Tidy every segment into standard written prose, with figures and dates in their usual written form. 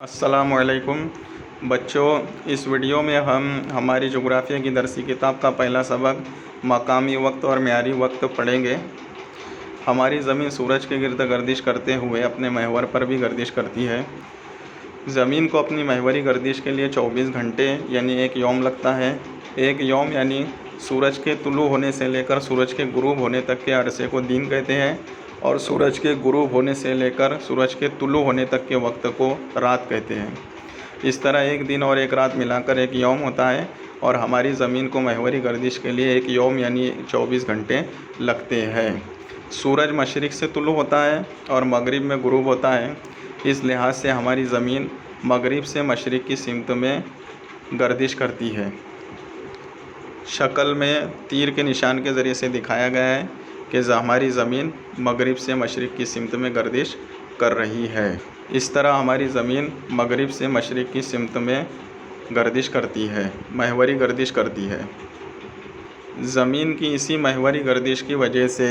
अस्सलामुअलैकुम बच्चों, इस वीडियो में हम हमारी जोग्राफ़िया की दरसी किताब का पहला सबक मकामी वक्त और म्यारी वक्त पढ़ेंगे। हमारी ज़मीन सूरज के गिर्द गर्दिश करते हुए अपने महवर पर भी गर्दिश करती है। ज़मीन को अपनी महवरी गर्दिश के लिए 24 घंटे यानी एक यौम लगता है। एक यौम यानी सूरज के तुलू होने से लेकर सूरज के गुरूब होने तक के अरसे को दिन कहते हैं और सूरज के गुरूब होने से लेकर सूरज के तुलू होने तक के वक्त को रात कहते हैं। इस तरह एक दिन और एक रात मिलाकर एक यौम होता है और हमारी ज़मीन को महवरी गर्दिश के लिए एक यौम यानी 24 घंटे लगते हैं। सूरज मशरिक़ से तुलू होता है और मगरिब में गुरूब होता है। इस लिहाज से हमारी ज़मीन मगरिब से मशरिक़ की सिमत में गर्दिश करती है। शक्ल में तीर के निशान के ज़रिए से दिखाया गया है कि हमारी ज़मीन मगरिब से मशरिक़ की सिमत में गर्दिश कर रही है। इस तरह हमारी ज़मीन मगरिब से मशरिक़ की सिमत में गर्दिश करती है, महवरी गर्दिश करती है। ज़मीन की इसी महवरी गर्दिश की वजह से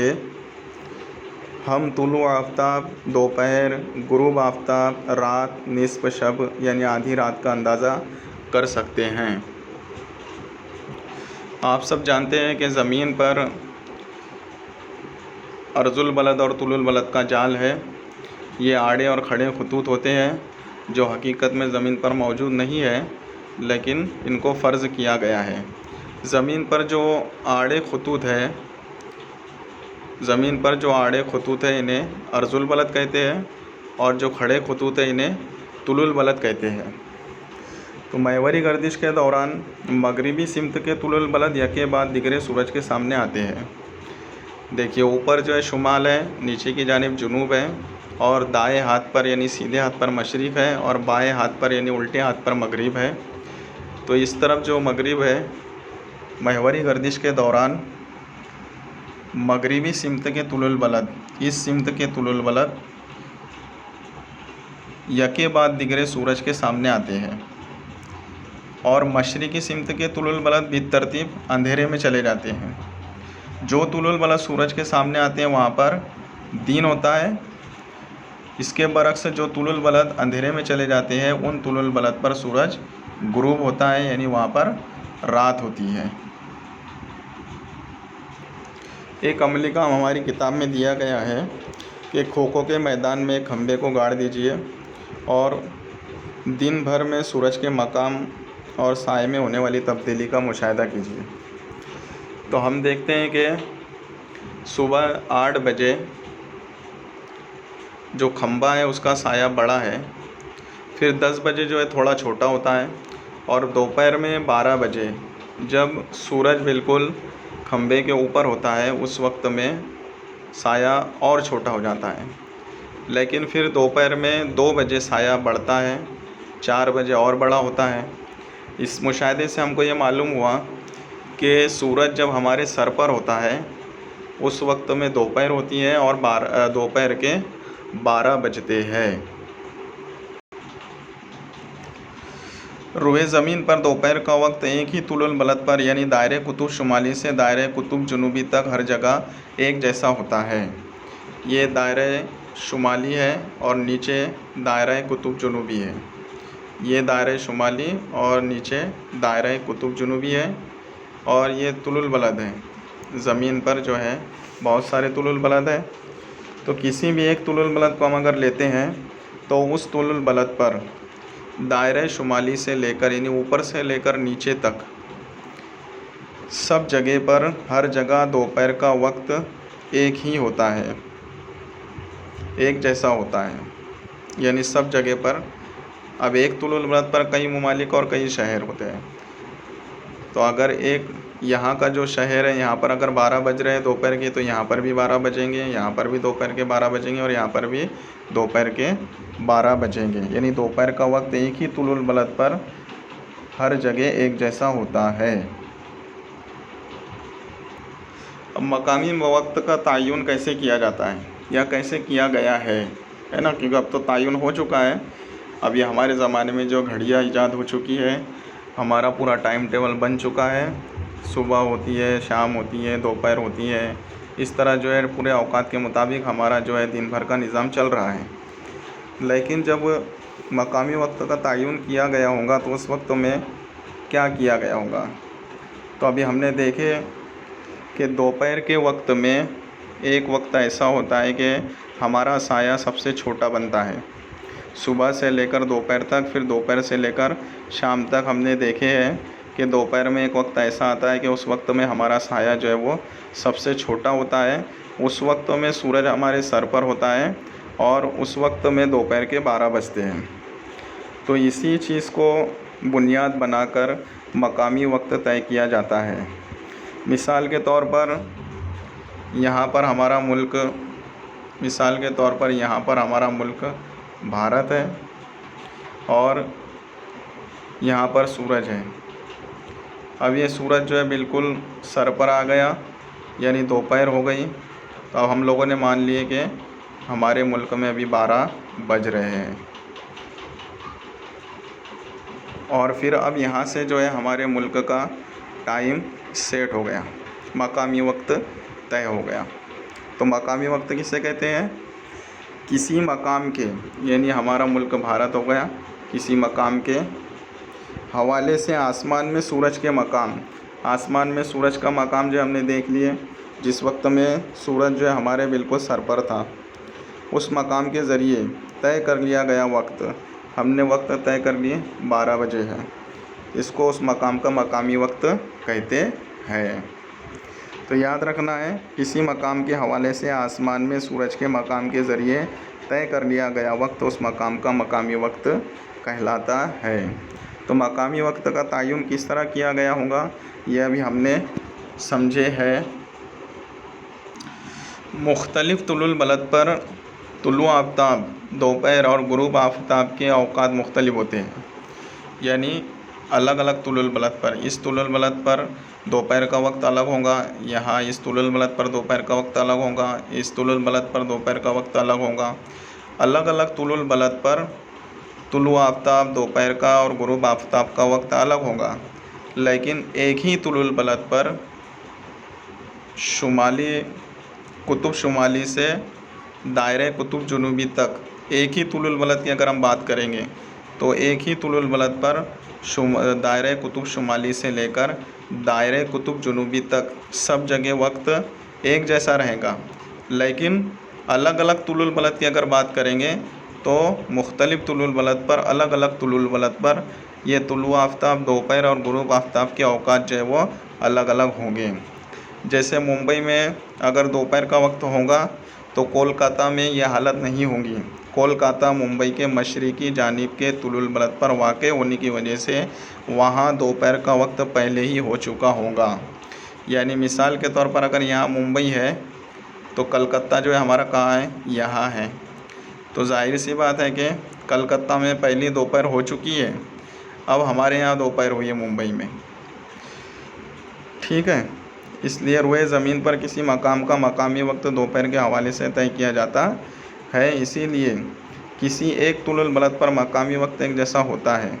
हम तुलू आफ्ताब, दोपहर, गुरूब आफ्ताब, रात, निस्फ़ शब यानी आधी रात का अंदाज़ा कर सकते हैं। आप सब जानते हैं कि ज़मीन पर अर्जुल बलद और तुलुल बलद का जाल है। ये आड़े और खड़े खतूत होते हैं जो हकीकत में ज़मीन पर मौजूद नहीं है, लेकिन इनको फ़र्ज़ किया गया है। ज़मीन पर जो आड़े खतूत है इन्हें अर्जुल बलद कहते हैं और जो खड़े खतूत है इन्हें तुलुल बलद कहते हैं। तो महवरी गर्दिश के दौरान मगरिबी सिमत के तुलुल बलद यके बाद दिगरे सूरज के सामने आते हैं। देखिए, ऊपर जो है शुमाल है, नीचे की जानिब जुनूब है और दाएं हाथ पर यानी सीधे हाथ पर मशरिक़ है और बाएं हाथ पर यानी उल्टे हाथ पर मगरिब है। तो इस तरफ जो मगरिब है, महवरी गर्दिश के दौरान मगरिबी सिमत के तुलुल बलद, इस सिमत के तुलुल बलद यके बाद दिगरे सूरज के सामने आते हैं और मशरिक़ी सिमत के तुलुल बलद बितरतीब अंधेरे में चले जाते हैं। जो तुलुल बलद सूरज के सामने आते हैं वहाँ पर दिन होता है। इसके बरक्स जो तुलुल बलद अंधेरे में चले जाते हैं उन तुलुल बलद पर सूरज गुरूब होता है, यानी वहाँ पर रात होती है। एक अमली काम हमारी किताब में दिया गया है कि खो-खो के मैदान में एक खंबे को गाड़ दीजिए और दिन भर में सूरज के मकाम और साए में होने वाली तब्दीली का मुशाहिदा कीजिए। तो हम देखते हैं कि सुबह 8 बजे जो खंबा है उसका साया बड़ा है, फिर 10 बजे जो है थोड़ा छोटा होता है और दोपहर में 12 बजे जब सूरज बिल्कुल खंबे के ऊपर होता है उस वक्त में साया और छोटा हो जाता है। लेकिन फिर दोपहर में 2 बजे साया बढ़ता है, 4 बजे और बड़ा होता है। इस मुशाहिदे से हमको ये मालूम हुआ कि सूरज जब हमारे सर पर होता है उस वक्त में दोपहर होती है और दोपहर के 12 बजते हैं। रुए ज़मीन पर दोपहर का वक्त एक ही तुलुल बलद पर यानी दायरे कुतुब शुमाली से दायरे कुतुब जुनूबी तक हर जगह एक जैसा होता है। ये दायरे शुमाली है और नीचे दायरा कुतुब जुनूबी है। ये दायरे शुमाली और नीचे दायरा कुतुब जुनूबी है और ये तुलुल बलद है। ज़मीन पर जो है बहुत सारे तुलुल बलद है। तो किसी भी एक तुलुल बलद को हम अगर लेते हैं तो उस तुलुल बलद पर दायरे शुमाली से लेकर यानी ऊपर से लेकर नीचे तक सब जगह पर हर जगह दोपहर का वक्त एक ही होता है, एक जैसा होता है, यानी सब जगह पर। अब एक तुलुल बलद पर कई ममालिक और कई शहर होते हैं। तो अगर एक यहाँ का जो शहर है यहाँ पर अगर 12 बज रहे हैं दोपहर के, तो यहाँ पर भी 12 बजेंगे, यहाँ पर भी दोपहर के 12 बजेंगे और यहाँ पर भी दोपहर के 12 बजेंगे। यानी दोपहर का वक्त एक ही तुलुल बलद पर हर जगह एक जैसा होता है। अब मकामी वक्त का तयन कैसे किया जाता है या कैसे किया गया है ना, क्योंकि अब तो तयन हो चुका है। अब ये हमारे ज़माने में जो घड़ियाँ ईजाद हो चुकी है, हमारा पूरा टाइम टेबल बन चुका है। सुबह होती है, शाम होती है, दोपहर होती है, इस तरह जो है पूरे औकात के मुताबिक हमारा जो है दिन भर का निज़ाम चल रहा है। लेकिन जब मकामी वक्त का तयन किया गया होगा तो उस वक्त में क्या किया गया होगा। तो अभी हमने देखे कि दोपहर के वक्त में एक वक्त ऐसा होता है कि हमारा साया सबसे छोटा बनता है। सुबह से लेकर दोपहर तक, फिर दोपहर से लेकर शाम तक हमने देखे हैं कि दोपहर में एक वक्त ऐसा आता है कि उस वक्त में हमारा साया जो है वो सबसे छोटा होता है। उस वक्त में सूरज हमारे सर पर होता है और उस वक्त में दोपहर के 12 बजते हैं। तो इसी चीज़ को बुनियाद बनाकर मकामी वक्त तय किया जाता है। मिसाल के तौर पर यहाँ पर हमारा मुल्क भारत है और यहाँ पर सूरज है। अब ये सूरज जो है बिल्कुल सर पर आ गया, यानी दोपहर हो गई। तो अब हम लोगों ने मान लिए कि हमारे मुल्क में अभी 12 बज रहे हैं। और फिर अब यहाँ से जो है हमारे मुल्क का टाइम सेट हो गया, मकामी वक्त तय हो गया। तो मकामी वक्त किसे कहते हैं? किसी मकाम के, यानी हमारा मुल्क भारत हो गया, किसी मकाम के हवाले से आसमान में सूरज के मकाम, आसमान में सूरज का मकाम जो हमने देख लिए, जिस वक्त में सूरज जो है हमारे बिल्कुल सर पर था, उस मकाम के ज़रिए तय कर लिया गया वक्त, हमने वक्त तय कर लिए 12 बजे है। इसको उस मकाम का मकामी वक्त कहते हैं। तो याद रखना है, किसी मकाम के हवाले से आसमान में सूरज के मकाम के ज़रिए तय कर लिया गया वक्त उस मकाम का मकामी वक्त कहलाता है। तो मकामी वक्त का तयन किस तरह किया गया होगा, यह अभी हमने समझे है। मुख्तलिफ़ तुलुल बलद पर तुलु आफ्ताब, दोपहर और गुरूब आफ्ताब के औकात मुख्तलिफ होते हैं, यानी अलग अलग तुलुल बलद पर। इस तुलुल बलद पर दोपहर का वक्त अलग होगा, यहाँ इस तुलुल बलद पर दोपहर का वक्त अलग होगा, इस तुलुल बलद पर दोपहर का वक्त अलग होगा। अलग अलग तुलुल बलद पर तुलु आफ्ताब दोपहर का और गुरूब आफ्ताब का वक्त अलग होगा, लेकिन एक ही तुलुल बलद पर कुतुब शुमाली से दायरे कुतुब जुनूबी तक, एक ही तुलुल बलद की अगर हम बात करेंगे तो एक ही तुलुल बलद पर दायरे कुतुब शुमाली से लेकर दायरे कुतुब जुनूबी तक सब जगह वक्त एक जैसा रहेगा। लेकिन अलग अलग तुलुल बलद की अगर बात करेंगे तो मुख्तलिफ़ तुलुल बलद पर, अलग अलग तुलुल बलद पर ये तुलु आफ्ताब दोपहर और गुरूब आफ्ताब के औकात जो है वो अलग अलग होंगे। जैसे मुंबई में अगर दोपहर का वक्त होगा तो कोलकाता में यह हालत नहीं होगी। कोलकाता मुंबई के मशरिकी जानिब के तुलुल बलद पर वाक़ होने की वजह से वहाँ दोपहर का वक्त पहले ही हो चुका होगा। यानी मिसाल के तौर पर अगर यहाँ मुंबई है तो कलकत्ता जो है हमारा कहाँ है, यहाँ है। तो जाहिर सी बात है कि कलकत्ता में पहली दोपहर हो चुकी है, अब हमारे यहाँ दोपहर हुई है मुंबई में, ठीक है। इसलिए रोए ज़मीन पर किसी मकाम का मकामी वक्त दोपहर के हवाले से तय किया जाता है। इसीलिए किसी एक तुलुल बलद पर मकामी वक्त एक जैसा होता है,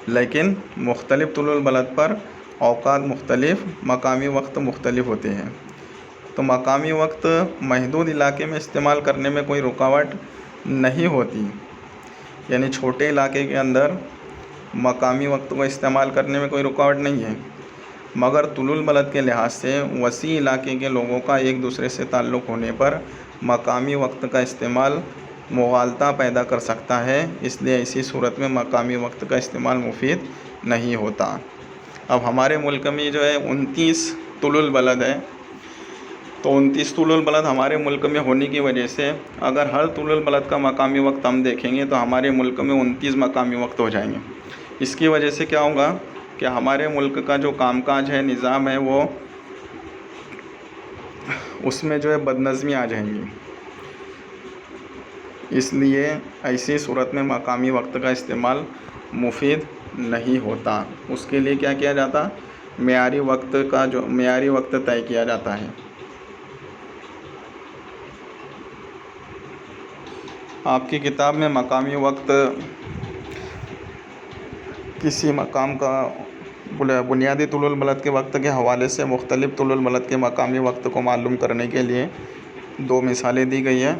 लेकिन मुख्तलिफ़ तुलुल बलद पर औकात मुख्तलिफ़, मकामी वक्त मुख्तलिफ़ होते हैं। तो मकामी वक्त महदूद इलाके में इस्तेमाल करने में कोई रुकावट नहीं होती, यानी छोटे इलाके के अंदर मकामी वक्त को इस्तेमाल करने में कोई रुकावट नहीं है। मगर तुलुल बलद के लिहाज से वसी इलाके के लोगों का एक दूसरे से ताल्लुक़ होने पर मकामी वक्त का इस्तेमाल मुग़ालता पैदा कर सकता है। इसलिए ऐसी सूरत में मकामी वक्त का इस्तेमाल मुफीद नहीं होता। अब हमारे मुल्क में जो है 29 तुलुल बलद है, तो 29 तुलुल बलद हमारे मुल्क में होने की वजह से अगर हर तुलुल बलद का मकामी वक्त हम देखेंगे तो हमारे मुल्क में 29 मकामी वक्त हो जाएंगे। इसकी वजह से क्या होगा कि हमारे मुल्क का जो कामकाज है, निज़ाम है, वो उसमें जो है बदनज़मी आ जाएंगी। इसलिए ऐसी सूरत में मकामी वक्त का इस्तेमाल मुफीद नहीं होता। उसके लिए क्या किया जाता, मेयारी वक्त तय किया जाता है। आपकी किताब में मकामी वक्त किसी मकाम का बुनियादी तुलुल बलद के वक्त के हवाले से मुख्तलिफ़ तुलुल बलद के मकामी वक्त को मालूम करने के लिए 2 मिसालें दी गई हैं।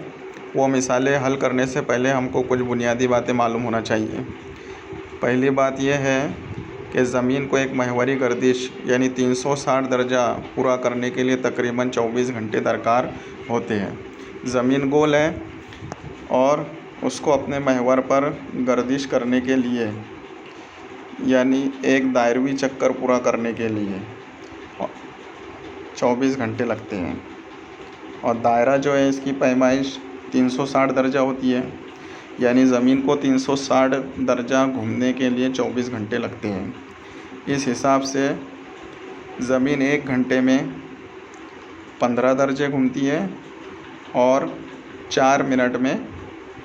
वो मिसालें हल करने से पहले हमको कुछ बुनियादी बातें मालूम होना चाहिए। पहली बात यह है कि ज़मीन को एक महवरी गर्दिश यानी 360 दर्जा पूरा करने के लिए तकरीबन 24 घंटे दरकार होते हैं। ज़मीन गोल है और उसको अपने महवर पर गर्दिश करने के लिए यानी एक दायरवी चक्कर पूरा करने के लिए 24 घंटे लगते हैं। और दायरा जो है इसकी पैमाइश 360 दर्जा होती है, यानी ज़मीन को 360 दर्जा घूमने के लिए 24 घंटे लगते हैं। इस हिसाब से ज़मीन 1 घंटे में 15 दर्जे घूमती है और 4 मिनट में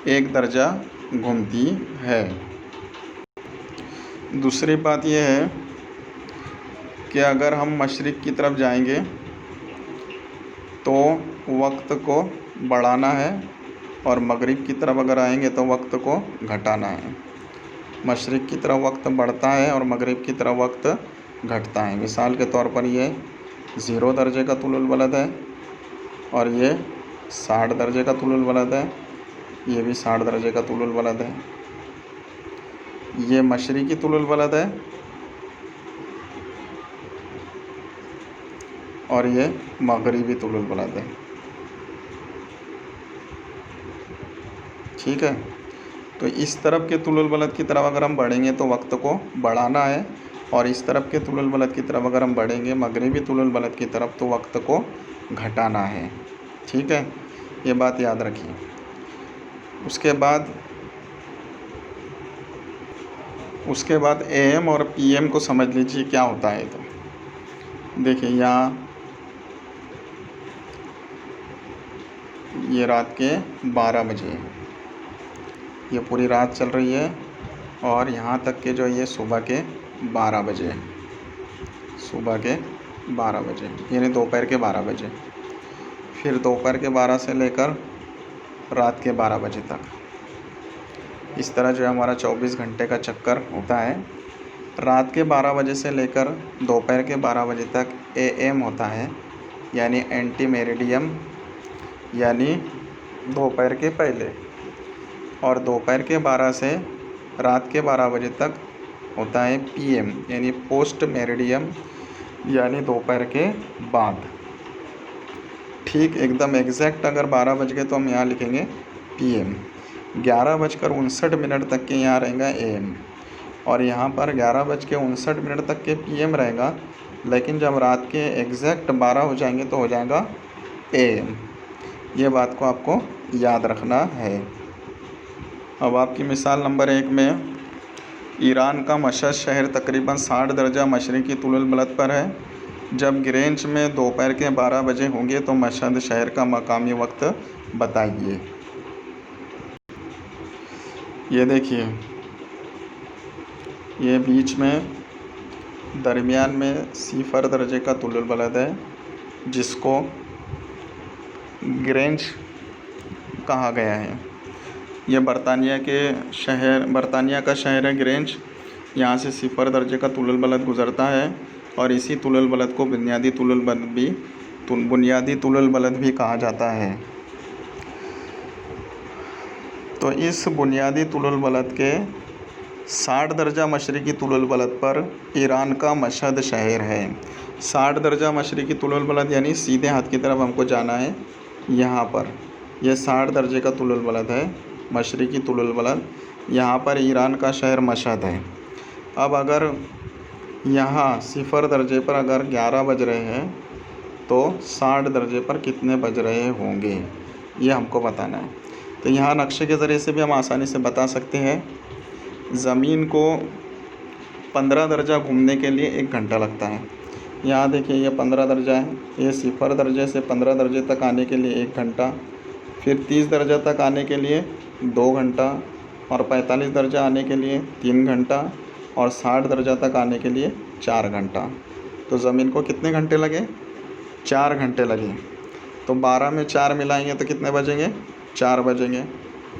1 दर्जा घूमती है। दूसरी बात यह है कि अगर हम मशरिक़ की तरफ जाएंगे तो वक्त को बढ़ाना है और मगरिब की तरफ अगर आएंगे तो वक्त को घटाना है। मशरिक़ की तरफ वक्त बढ़ता है और मगरिब की तरफ वक्त घटता है। मिसाल के तौर पर ये 0 दर्जे का तुलुल बलद है और ये 60 दर्जे का तुलुल बलद है, ये भी 60 दर्जे का तुलुल बलद है। ये मशरिक़ी तुलुल बलद है और ये मगरिबी तुलुल बलद है। ठीक है, तो इस तरफ के तुलुल बलद की तरफ अगर हम बढ़ेंगे तो वक्त को बढ़ाना है और इस तरफ के तुलुल बलद की तरफ अगर हम बढ़ेंगे मगरिबी तुलुल बलद की तरफ तो वक्त को घटाना है। ठीक है, ये बात याद रखिए। उसके बाद AM और PM को समझ लीजिए क्या होता है। तो देखिए यहाँ ये रात के 12 बजे, ये पूरी रात चल रही है और यहाँ तक के जो ये सुबह के 12 बजे, सुबह के 12 बजे यानी दोपहर के 12 बजे, फिर दोपहर के 12 से लेकर रात के 12 बजे तक। इस तरह जो है हमारा 24 घंटे का चक्कर होता है। रात के 12 बजे से लेकर दोपहर के 12 बजे तक AM होता है यानी एंटी मेरिडियम, यानी दोपहर के पहले, और दोपहर के 12 से रात के 12 बजे तक होता है PM यानी पोस्ट मेरिडियम, यानी दोपहर के बाद। ठीक एकदम एग्जैक्ट अगर 12 बज गए तो हम यहाँ लिखेंगे PM। 11:59 तक के यहाँ रहेगा AM और यहाँ पर 11:59 तक के PM रहेगा, लेकिन जब रात के एग्जैक्ट 12 हो जाएंगे तो हो जाएगा AM। ये बात को आपको याद रखना है। अब आपकी मिसाल नंबर 1 में ईरान का मशहद शहर तकरीबन 60 दर्जा मशरिक़ी तुलुल बलद पर है। जब ग्रेंच में दोपहर के 12 बजे होंगे तो मशहद शहर का मकामी वक्त बताइए। ये देखिए, ये बीच में दरमियान में 0 दर्जे का तुलुल बलद है जिसको ग्रेंच कहा गया है। ये बरतानिया का शहर है ग्रेंच। यहाँ से 0 दर्जे का तुलुल बलद गुज़रता है और इसी तुलुल बलद को बुनियादी तुलुल बलद भी कहा जाता है। तो इस बुनियादी तुलुल बलद के 60 दर्जा मशरिक़ी तुलुल बलद पर ईरान का मशहद शहर है। 60 दर्जा मशरिक़ी तुलुल बलद यानी सीधे हाथ की तरफ हमको जाना है। यहाँ पर यह 60 दर्जे का तुलुल बलद है, मशरिक़ी तुलुल बलद। यहाँ पर ईरान का शहर मशहद है। अब अगर यहाँ 0 दर्जे पर अगर 11 बज रहे हैं तो 60 दर्जे पर कितने बज रहे होंगे, ये हमको बताना है। तो यहाँ नक्शे के ज़रिए से भी हम आसानी से बता सकते हैं। ज़मीन को 15 दर्जा घूमने के लिए 1 घंटा लगता है। यहाँ देखिए ये 15 दर्जा है, ये 0 दर्जे से 15 दर्जे तक आने के लिए 1 घंटा, फिर 30 दर्जा तक आने के लिए 2 घंटा, और 45 दर्जा आने के लिए 3 घंटा, और 60 दर्जा तक आने के लिए 4 घंटा। तो ज़मीन को कितने घंटे लगे? 4 घंटे लगे। तो 12 में 4 मिलाएंगे तो कितने बजेंगे? 4 बजेंगे।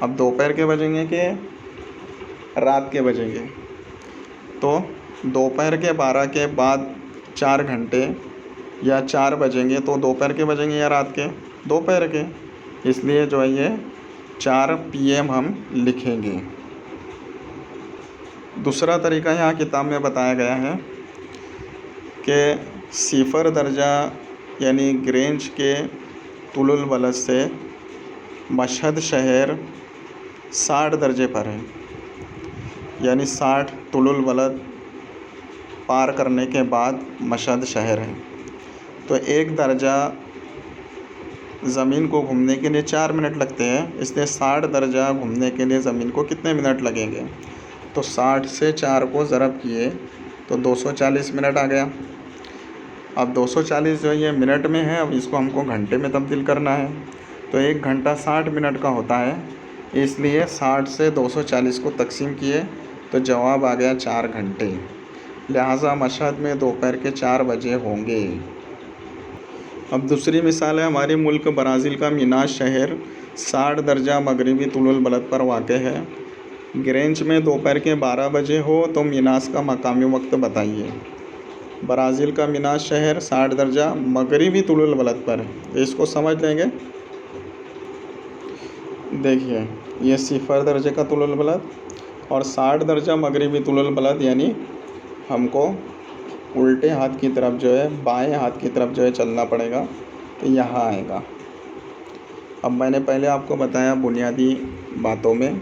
अब दोपहर के बजेंगे कि रात के बजेंगे? तो दोपहर के 12 के बाद 4 घंटे या 4 बजेंगे तो दोपहर के बजेंगे या रात के? दोपहर के। इसलिए जो है ये 4 PM हम लिखेंगे। दूसरा तरीका यहाँ किताब में बताया गया है कि सिफर दर्जा यानी ग्रेंज के तुलुल बलद से मशहद शहर 60 दर्जे पर है, यानी 60 तुलुल बलद पार करने के बाद मशहद शहर है। तो एक दर्जा ज़मीन को घूमने के लिए 4 मिनट लगते हैं, इसलिए 60 दर्जा घूमने के लिए ज़मीन को कितने मिनट लगेंगे? तो 60 से 4 को ज़रब किए तो 240 मिनट आ गया। अब 240 जो ये मिनट में है, अब इसको हमको घंटे में तब्दील करना है। तो 1 घंटा 60 मिनट का होता है, इसलिए 60 से 240 को तकसीम किए तो जवाब आ गया 4 घंटे। लिहाजा मशहद में दोपहर के 4 बजे होंगे। अब दूसरी मिसाल है, हमारे मुल्क ब्राज़ील का मीनास शहर 60 दर्जा मगरिबी तुलुल बलद पर वाक़ है। ग्रेंज में दोपहर के 12 बजे हो तो मीनास का मकामी वक्त बताइए। ब्राज़ील का मीनास शहर 60 दर्जा मगरिबी तुलुल बलद पर है, तो इसको समझ लेंगे। देखिए, ये सिफर दर्जे का तुलुल बलद और 60 दर्जा मगरिबी तुलुल बलद, यानी हमको उल्टे हाथ की तरफ जो है, बाएं हाथ की तरफ जो है चलना पड़ेगा, तो यहाँ आएगा। अब मैंने पहले आपको बताया बुनियादी बातों में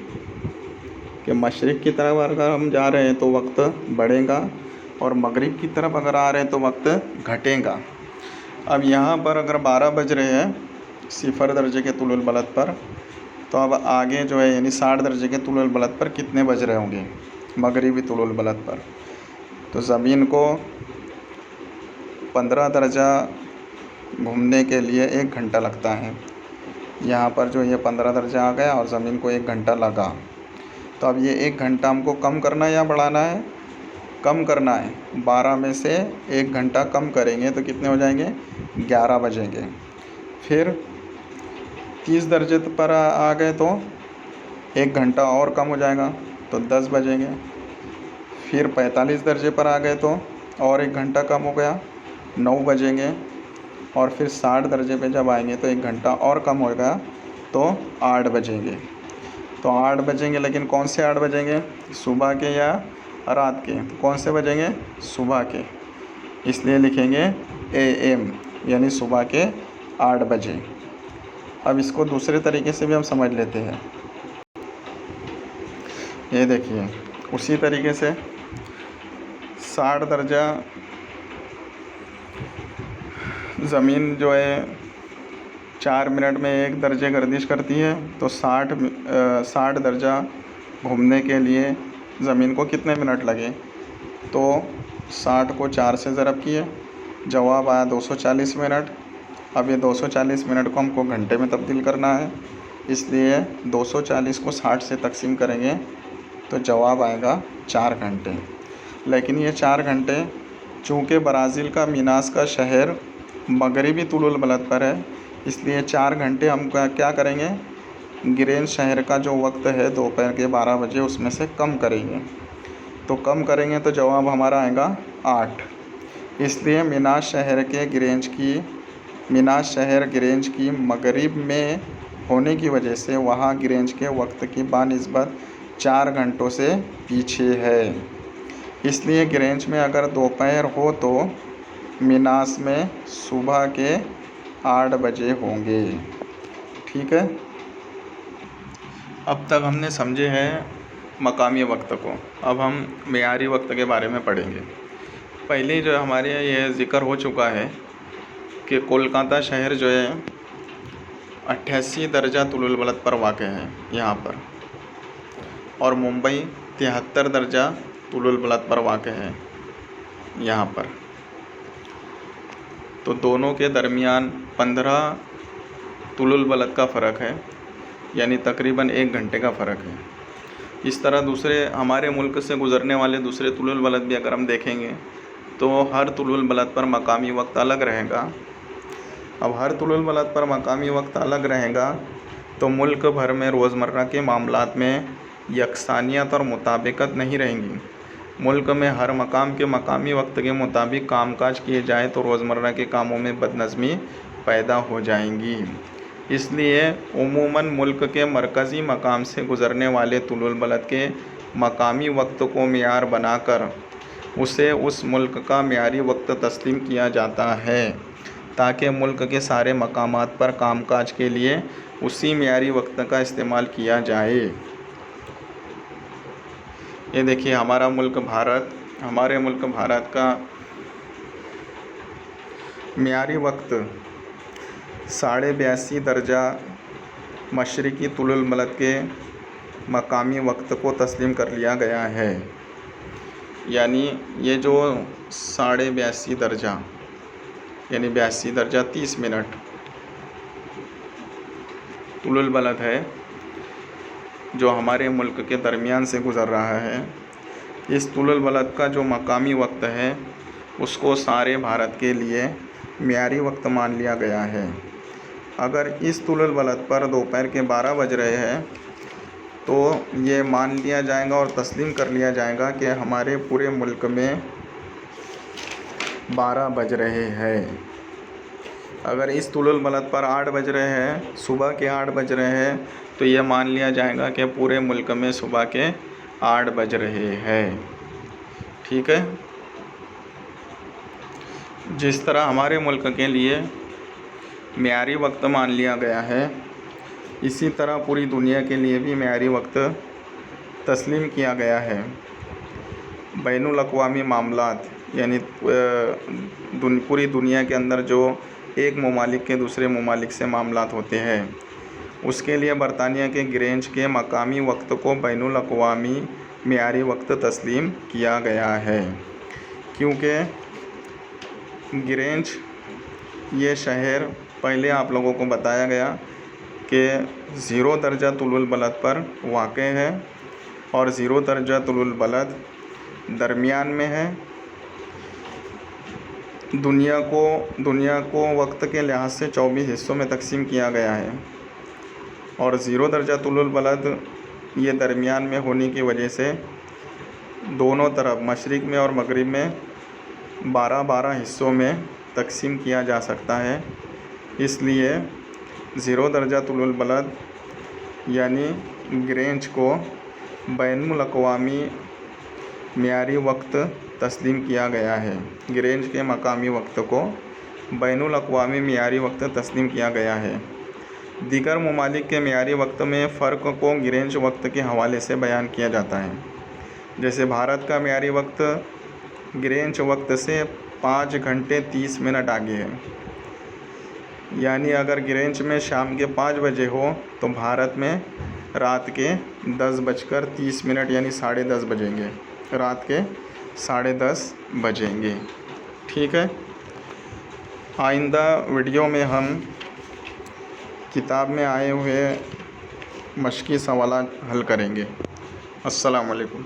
कि मशरिक़ की तरफ अगर हम जा रहे हैं तो वक्त बढ़ेगा और मगरिब की तरफ अगर आ रहे हैं तो वक्त घटेगा। अब यहाँ पर अगर 12 बज रहे हैं सिफर दर्जे के तुलुल बलद पर, तो अब आगे जो है यानी 60 दर्जे के तुलुल बलद पर कितने बज रहे होंगे मगरिबी तुलुल बलद पर? तो ज़मीन को 15 दर्जा घूमने के लिए 1 घंटा लगता है। यहाँ पर जो ये 15 दर्जा आ गया और ज़मीन को 1 घंटा लगा। तो अब ये 1 घंटा हमको कम करना है या बढ़ाना है? कम करना है। 12 में से 1 घंटा कम करेंगे तो कितने हो जाएंगे? 11 बजेंगे। फिर 30 दर्जे पर आ गए तो 1 घंटा और कम हो जाएगा तो 10 बजेंगे। फिर 45 दर्जे पर आ गए तो और 1 घंटा कम हो गया, 9 बजेंगे। और फिर 60 दर्जे पे जब आएंगे तो 1 घंटा और कम होगा तो 8 बजेंगे। तो 8 बजेंगे, लेकिन कौन से 8 बजेंगे? सुबह के या रात के? तो कौन से बजेंगे? सुबह के, इसलिए लिखेंगे AM, यानी सुबह के 8 बजे। अब इसको दूसरे तरीके से भी हम समझ लेते हैं। ये देखिए, उसी तरीके से 60 दर्जा ज़मीन जो है 4 मिनट में 1 दर्जे गर्दिश करती है, तो 60 दर्जा घूमने के लिए ज़मीन को कितने मिनट लगे? तो 60 को 4 से ज़रब किए, जवाब आया 240 मिनट। अब ये 240 मिनट को हमको घंटे में तब्दील करना है, इसलिए 240 को 60 से तकसीम करेंगे तो जवाब आएगा 4 घंटे। लेकिन ये 4 घंटे चूँकि ब्राज़ील का मीनास का शहर मगरिबी तुलुल बलद पर है, इसलिए 4 घंटे हम क्या करेंगे? ग्रेंज शहर का जो वक्त है दोपहर के 12 बजे, उसमें से कम करेंगे। तो कम करेंगे तो जवाब हमारा आएगा 8। इसलिए मीनास शहर ग्रेंज की मगरिब में होने की वजह से वहाँ ग्रेंज के वक्त की बानिस्बत 4 घंटों से पीछे है। इसलिए ग्रेंज में अगर दोपहर हो तो मीनास में सुबह के 8 बजे होंगे। ठीक है, अब तक हमने समझे हैं मकामी वक्त को। अब हम मेयारी वक्त के बारे में पढ़ेंगे। पहले जो हमारे ये ज़िक्र हो चुका है कि कोलकाता शहर जो है 88 दर्जा तुलुल बलद पर वाक़ है यहाँ पर, और मुंबई 73 दर्जा तुलुल बलद पर वाक़ है यहाँ पर। तो दोनों के दरमियान 15 तुलुल बलद का फ़र्क है, यानी तकरीबन 1 घंटे का फ़र्क है। इस तरह दूसरे हमारे मुल्क से गुज़रने वाले दूसरे तुलुल बलद भी अगर हम देखेंगे तो हर तुलुल बलद पर मकामी वक्त अलग रहेगा। अब हर तुलुल बलद पर मकामी वक्त अलग रहेगा तो मुल्क भर में रोज़मर्रा के मामलात में यकसानियत और मुताबिकत नहीं रहेंगी। मुल्क में हर मकाम के मकामी वक्त के मुताबिक कामकाज किए जाए तो रोज़मर्रा के कामों में बदनज़मी पैदा हो जाएंगी। इसलिए उमूमन मुल्क के मरकज़ी मकाम से गुज़रने वाले तुलुल बलद के मकामी वक्त को मियार बनाकर उसे उस मुल्क का मियारी वक्त तस्लीम किया जाता है, ताकि मुल्क के सारे मकामात पर कामकाज के लिए उसी मियारी वक्त का इस्तेमाल किया जाए। ये देखिए हमारे मुल्क भारत का मियारी वक्त 82.5 दर्जा मशरिकी तुलुल बलद के मकामी वक्त को तस्लीम कर लिया गया है। यानी ये जो 82.5 दर्जा यानी 82 दर्जा 30 मिनट तुलुल बलद है जो हमारे मुल्क के दरमियान से गुज़र रहा है, इस तुलुल बलद का जो मकामी वक्त है उसको सारे भारत के लिए मियारी वक्त मान लिया गया है। अगर इस तुलुल बलद पर दोपहर के 12 बज रहे हैं तो ये मान लिया जाएगा और तस्लीम कर लिया जाएगा कि हमारे पूरे मुल्क में 12 बज रहे हैं। अगर इस तुलुल बलद पर 8 बज रहे हैं, सुबह के 8 बज रहे हैं, तो ये मान लिया जाएगा कि पूरे मुल्क में सुबह के 8 बज रहे हैं। ठीक है। जिस तरह हमारे मुल्क के लिए मियारी वक्त मान लिया गया है, इसी तरह पूरी दुनिया के लिए भी मियारी वक्त तस्लीम किया गया है। बैनुल अक़वामी मामलात यानी पूरी दुनिया के अंदर जो एक ममालिक के दूसरे ममालिक से मामलात होते हैं, उसके लिए बरतानिया के ग्रेंज के मकामी वक्त को बैनुल अक़वामी मियारी वक्त तस्लीम किया गया है, क्योंकि ग्रेंज ये शहर पहले आप लोगों को बताया गया कि 0 दर्जा तुलुल बलद पर वाक़ है और 0 दर्जा तुलुल बलद दरमियान में है। दुनिया को वक्त के लिहाज से 24 हिस्सों में तकसीम किया गया है और 0 दर्जा तुलुल बलद ये दरमियान में होने की वजह से दोनों तरफ मशरिक़ में और मगरिब में 12-12 हिस्सों में तकसीम किया जा सकता है। इसलिए 0 दर्जा तुलुल बलद यानी ग्रेंज को बैनुल अक़वामी मियारी वक्त तस्लीम किया गया है। ग्रेंज के मकामी वक्त को बैनुल अक़वामी मियारी वक्त तस्लीम किया गया है। दीगर ममालिक के मियारी वक्त में फ़र्क को ग्रेंज वक्त के हवाले से बयान किया जाता है। जैसे भारत का मियारी वक्त ग्रेंज वक्त से 5 घंटे 30 मिनट आगे है। यानी अगर ग्रेंज में शाम के 5 बजे हो तो भारत में रात के 10:30 यानी 10:30 बजेंगे, रात के 10:30 बजेंगे। ठीक है। आइंदा वीडियो में हम किताब में आए हुए मशकी सवालात हल करेंगे। अस्सलाम वालेकुम।